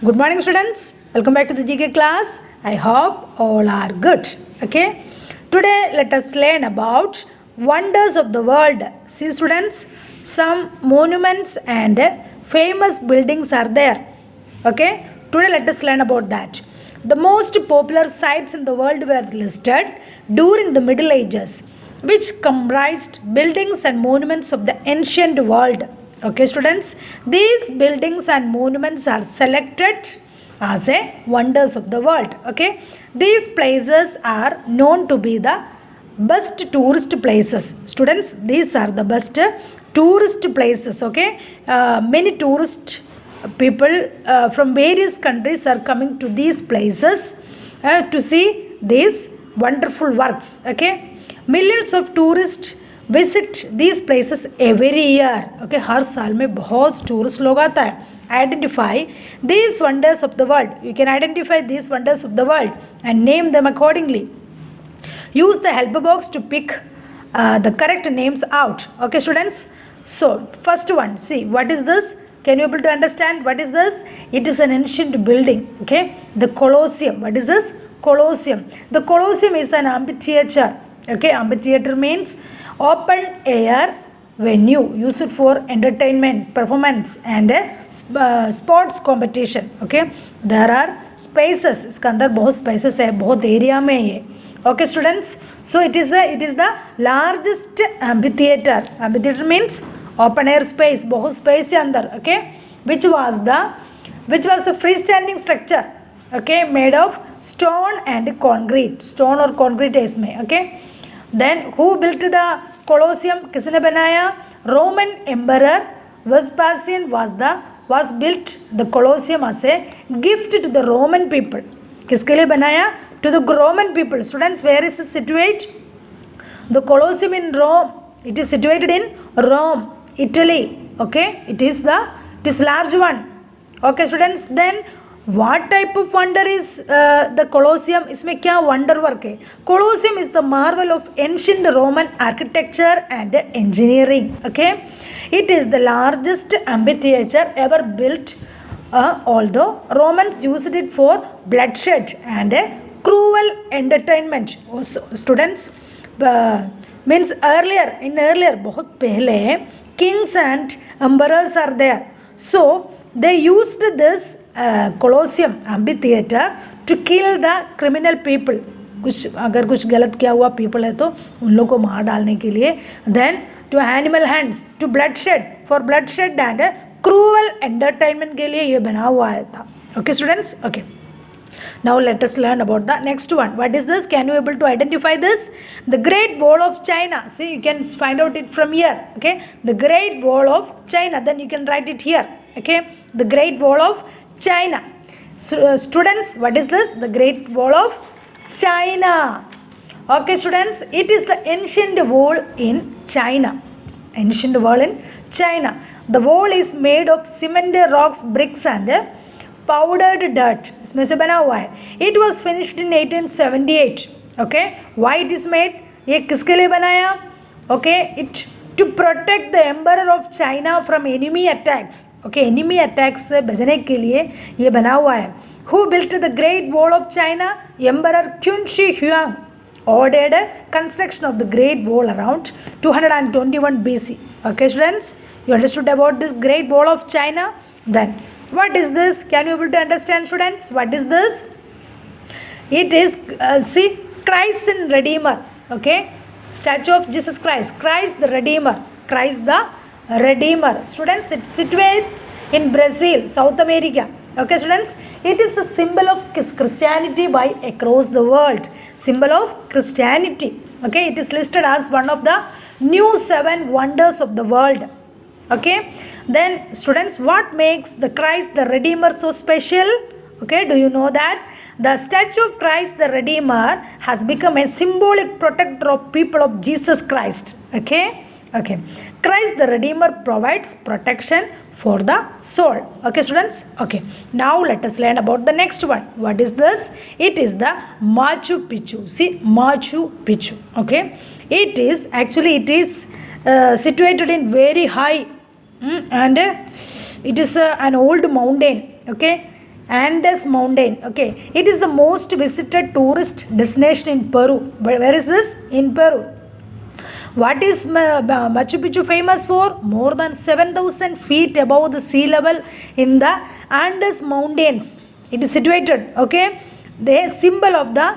Good morning, students. Welcome back to the GK class. I hope all are good. Okay. Today, let us learn about wonders of the world. See, students, some monuments and famous buildings are there. Okay. Today, let us learn about that. The most popular sites in the world were listed during the Middle Ages, which comprised buildings and monuments of the ancient world. Okay, students, these buildings and monuments are selected as a wonders of the world. Okay, these places are known to be the best tourist places. Students, these are the best tourist places. Okay, many tourist people from various countries are coming to these places to see these wonderful works. Okay, millions of tourists visit these places every year. Okay, हर साल में बहुत tourist लोग आता है. Identify these wonders of the world. You can identify these wonders of the world and name them accordingly. Use the help box to pick the correct names out. Okay students, so first one, see what is this. Can you able to understand what is this? It is an ancient building. Okay, the Colosseum. What is this? Colosseum. The Colosseum is an amphitheater. Okay, amphitheater means open air venue used for entertainment, performance and sports competition. Okay, there are spaces. इसके अंदर बहुत spaces है, बहुत area में ये. Okay students, so it is the largest amphitheater. Amphitheater means open air space, बहुत space है अंदर. Okay, which was the freestanding structure. Okay, made of stone and concrete. Stone और concrete है इसमें. Okay, then who built the Colosseum? किसने बनाया? Roman Emperor Vespasian was built the Colosseum as a gift to the Roman people. किसके लिए बनाया? To the Roman people. Students, where is it situated? The Colosseum in Rome. It is situated in Rome, Italy. Okay, it is large one. Okay students, then what type of wonder is the Colosseum? इसमें क्या wonder work है? Colosseum is the marvel of ancient Roman architecture and engineering. Okay, it is the largest amphitheater ever built, although Romans used it for bloodshed and cruel entertainment. Also, students, means earlier बहुत पहले kings and emperors are there, so they used this Colosseum amphitheater to kill the criminal people. अगर कुछ गलत किया हुआ people है तो उन लोगों को मार डालने के लिए. Then to animal hands, to bloodshed and cruel entertainment के लिए ये बना हुआ था. Okay students, okay. Now let us learn about the next one. What is this? Can you able to identify this? The Great Wall of China. See, you can find out it from here. Okay, the Great Wall of China. Then you can write it here. Okay, the Great Wall of China. So, students, what is this? The Great Wall of China. Okay students, it is the ancient wall in China. Ancient wall in China. The wall is made of cement, rocks, bricks and powdered dirt. इसमें से बना हुआ है. It was finished in 1878. Okay, why it is made? ये किसके लिए बनाया? Okay, it to protect the emperor of China from enemy attacks. Okay, enemy attacks से बचने के लिए ये बना हुआ है. Who built the Great Wall of China? Emperor Qin Shi Huang ordered construction of the Great Wall around 221 BC. Okay students, you understood about this Great Wall of China. Then what is this? Can you able to understand students? What is this? It is see, Christ and Redeemer. Okay, statue of Jesus Christ. Christ the Redeemer. Christ the Redeemer. Students, it situates in Brazil, South America. Okay students, it is a symbol of Christianity by across the world. Symbol of Christianity. Okay, it is listed as one of the new 7 wonders of the world. Okay, then students, what makes the Christ the Redeemer so special? Okay, do you know that the statue of Christ the Redeemer has become a symbolic protector of people of Jesus Christ? Okay, Christ the Redeemer provides protection for the soul. Okay students, okay, now let us learn about the next one. What is this? It is the Machu Picchu. See, Machu Picchu. Okay, it is situated in very high and it is an old mountain. Okay, Andes mountain. Okay, it is the most visited tourist destination in Peru. Where is this? In Peru. What is Machu Picchu famous for? More than 7,000 feet above the sea level in the Andes mountains. It is situated. Okay, the symbol of the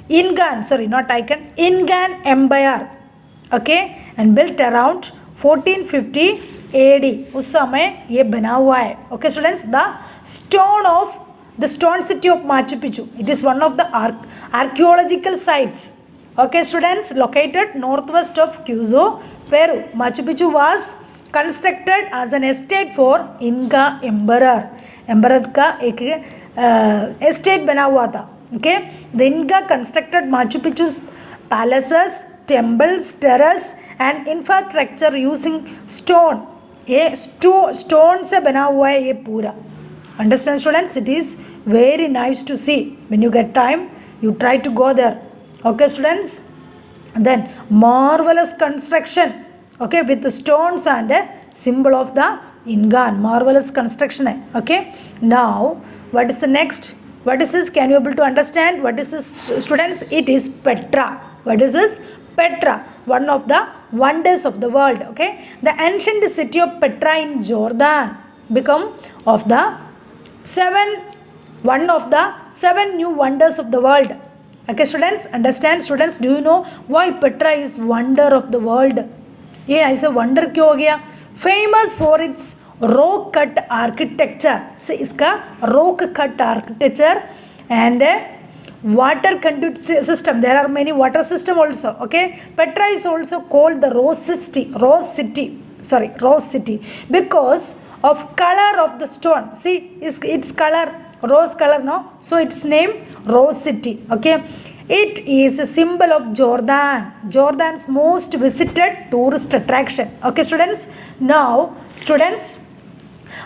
Incan empire. Okay, and built around 1450 AD. उस समय ये बना हुआ है. Okay students, the stone city of Machu Picchu. It is one of the archaeological sites. Okay students, located northwest of Cuzco, Peru. Machu Picchu was constructed as an estate for Inca emperor. Emperor का एक estate बना हुआ था. Okay, the Inca constructed Machu Picchu's palaces, temples, terrace and infrastructure using stone. ये stone से बना हुआ है ये पूरा. Understand students? It is very nice to see. When you get time, you try to go there. Okay students? Then marvelous construction. Okay, with the stones and a symbol of the Incan. Marvelous construction. Okay. Now, what is the next? What is this? Can you able to understand? What is this students? It is Petra. What is this? Petra, one of the wonders of the world. Okay, the ancient city of Petra in Jordan become one of the seven new wonders of the world. Okay students, understand students? Do you know why Petra is wonder of the world? ये ऐसे wonder क्यों हो गया? Famous for its rock cut architecture. से इसका rock cut architecture and water conduit system. There are many water system also. Okay, Petra is also called the rose city because of color of the stone. See, its color rose color, no? So its name Rose City. Okay, it is a symbol of Jordan's most visited tourist attraction. Okay students, now students,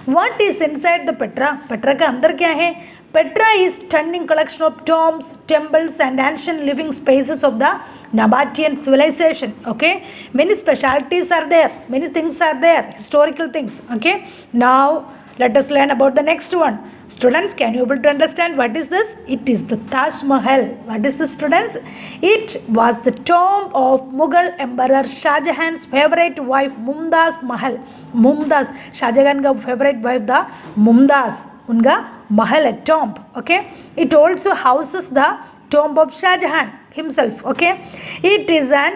what is inside the Petra? Petra का अंदर क्या है? Petra is stunning collection of tombs, temples and ancient living spaces of the Nabatean civilization. Okay, many specialities are there, many things are there, historical things. Okay, now let us learn about the next one. Students, can you able to understand what is this? It is the Taj Mahal. What is this students? It was the tomb of Mughal Emperor Shah Jahan's favorite wife Mumtaz Mahal. Mumtaz, Shah Jahan का favorite wife the Mumtaz. उनका महल है tomb. Okay, it also houses the tomb of Shah Jahan himself. Okay, it is an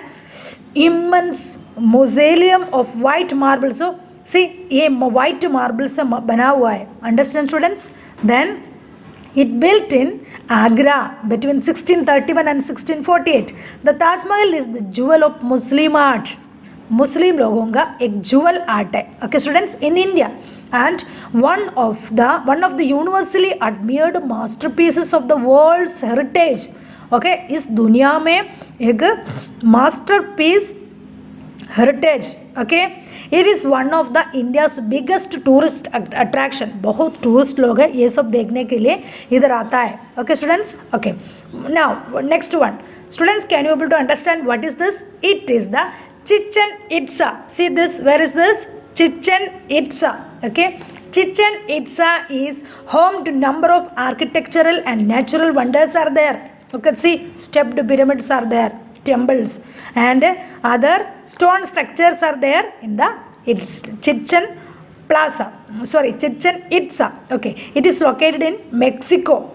immense mausoleum of white marble. So see, ये white marble से बना हुआ है. Understand students? Then it built in Agra between 1631 and 1648. The Taj Mahal is the jewel of Muslim art. मुस्लिम लोगों का एक jewel art है. Okay students, in India, and one of the universally admired masterpieces of the world's heritage. Okay, इस दुनिया में एक masterpiece heritage. Okay, it is one of the India's biggest tourist attraction. बहुत tourist लोग हैं ये सब देखने के लिए इधर आता है. Okay students? Okay, now next one. Students, can you able to understand what is this? It is the Chichen Itza. See this, where is this? Chichen Itza. Okay, Chichen Itza is home to number of architectural and natural wonders are there. Okay, see, stepped pyramids are there, temples and other stone structures are there in the Chichen Itza. Okay, it is located in Mexico,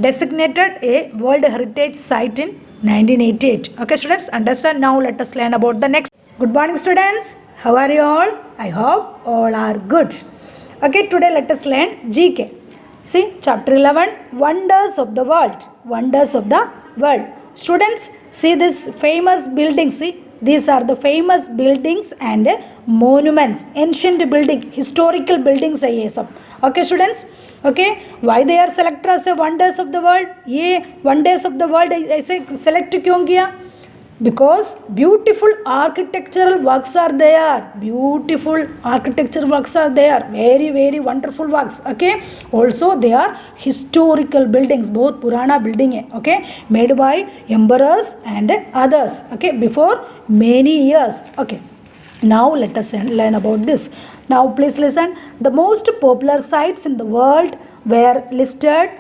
designated a World Heritage Site in 1988. Okay students, understand? Now let us learn about the next. Good morning students, how are you all? I hope all are good. Okay, today let us learn GK. See, chapter 11, wonders of the world. Wonders of the world. Students, see this famous building. See, these are the famous buildings and monuments, ancient building, historical buildings है ये सब. Okay students, okay, why they are selected as wonders of the world? ये wonders of the world ऐसे select क्यों किया? Because beautiful architectural works are there. Beautiful architectural works are there. Very very wonderful works. Okay, also they are historical buildings. बहुत पुराना building है. Okay, made by emperors and others. Okay, before many years. Okay, Now let us learn about this. Now please listen. The most popular sites in the world were listed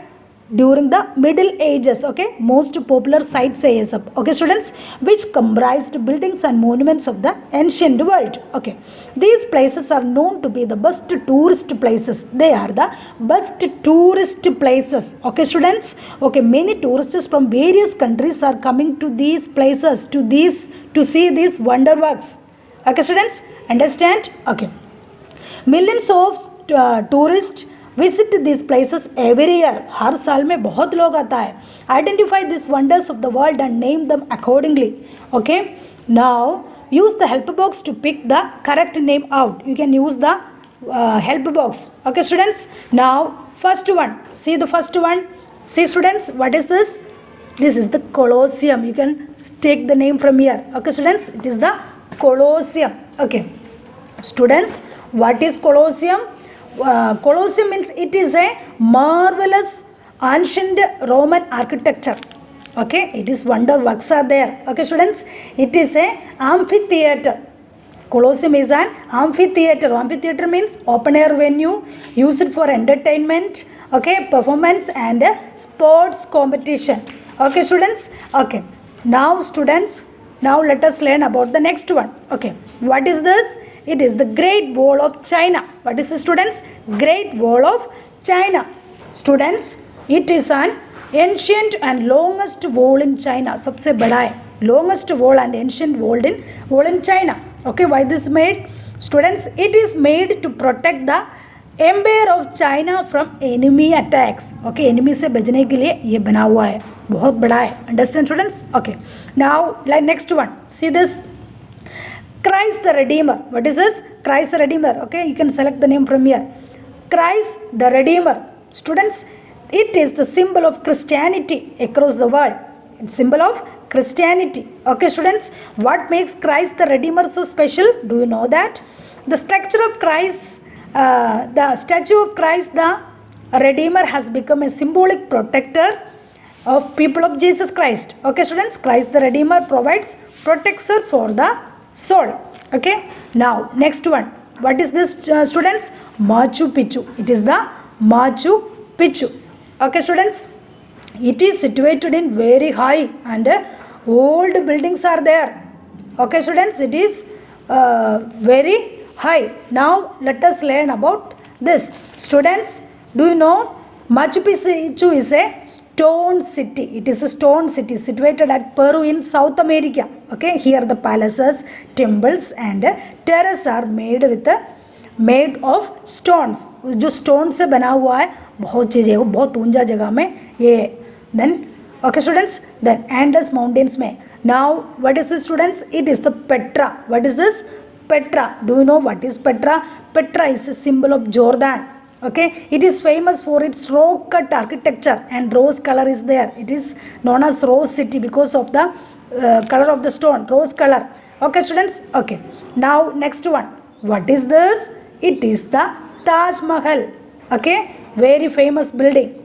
during the Middle Ages. Okay, most popular sites say yes. Okay, students, which comprised buildings and monuments of the ancient world. Okay, these places are known to be the best tourist places. They are the best tourist places. Okay, students. Okay, many tourists from various countries are coming to these places to see these wonder works. Okay, students, understand? Okay, millions of tourists visit these places every year. हर साल में बहुत लोग आता है. Identify these wonders of the world and name them accordingly. Okay, now use the help box to pick the correct name out. You can use the help box. Okay, students, now first one, see the first one. See, students, what is this? This is the Colosseum. You can take the name from here. Okay, students, it is the Colosseum. Okay, students, what is Colosseum? Colosseum means it is a marvelous ancient Roman architecture. Okay, it is wonder works are there. Okay, students, it is a amphitheater. Colosseum is an amphitheater. Amphitheater means open air venue used for entertainment, okay, performance and sports competition. Okay, students. Okay, now students, now let us learn about the next one. Okay, what is this? It is the Great Wall of China. What is this, students? Great Wall of China. Students, it is an ancient and longest wall in China. सबसे बड़ा है, longest wall and ancient wall in China. Okay, why this made? Students, it is made to protect the empire of China from enemy attacks. Okay, enemy से बचने के लिए ये बना हुआ है, बहुत बड़ा है. Understand, students? Okay, now like next one. See this. Christ the Redeemer. What is this? Christ the Redeemer. Okay, you can select the name from here. Christ the Redeemer. Students, it is the symbol of Christianity across the world. It's symbol of Christianity. Okay, students, what makes Christ the Redeemer so special? Do you know that? The structure of Christ, the statue of Christ the Redeemer has become a symbolic protector of people of Jesus Christ. Okay, students, Christ the Redeemer provides protection for the soul. Okay, now next one. What is this, students? Machu Picchu. It is the Machu Picchu. Okay, students, it is situated in very high and old buildings are there. Okay, students, it is very high. Now let us learn about this. Students, do you know Machu Picchu is a stone city. It is a stone city situated at Peru in South America. Okay, here the palaces, temples and terraces are made of stones. जो stone से बना हुआ है, बहुत चीज़ें, बहुत ऊंचा जगह में ये. Then okay, students, then Andes mountains में. Now what is this, students? It is the Petra. What is this? Petra. Do you know what is Petra? Petra is a symbol of Jordan. Okay, it is famous for its rock cut architecture and rose color is there. It is known as rose city because of the color of the stone, rose color. Okay, students. Okay, now next one. What is this? It is the Taj Mahal. Okay, very famous building.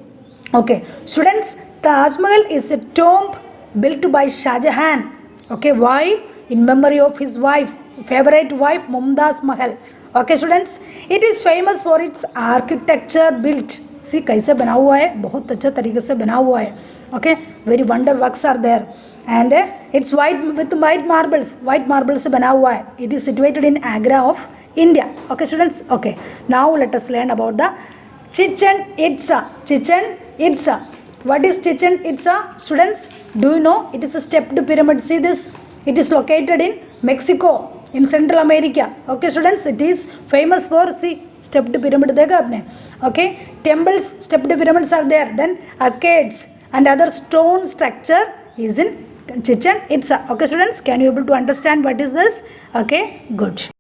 Okay, students, Taj Mahal is a tomb built by Shah Jahan. Okay, why? In memory of his favorite wife Mumtaz Mahal. Okay, students, it is famous for its architecture built. See कैसे बना हुआ है, बहुत अच्छा तरीके से बना हुआ है. Okay, very wonder works are there and it's white with white marbles. White marbles से बना हुआ है. It is situated in Agra of India. Okay, students. Okay, now let us learn about the Chichen Itza. Chichen Itza. What is Chichen Itza, students? Do you know? It is a stepped pyramid. See this. It is located in Mexico, in Central America. Okay, students, it is famous for, see, stepped pyramid देखा आपने. Okay, temples, stepped pyramids are there. Then arcades and other stone structure is in Chichen Itza. Okay, students, can you able to understand what is this? Okay, good.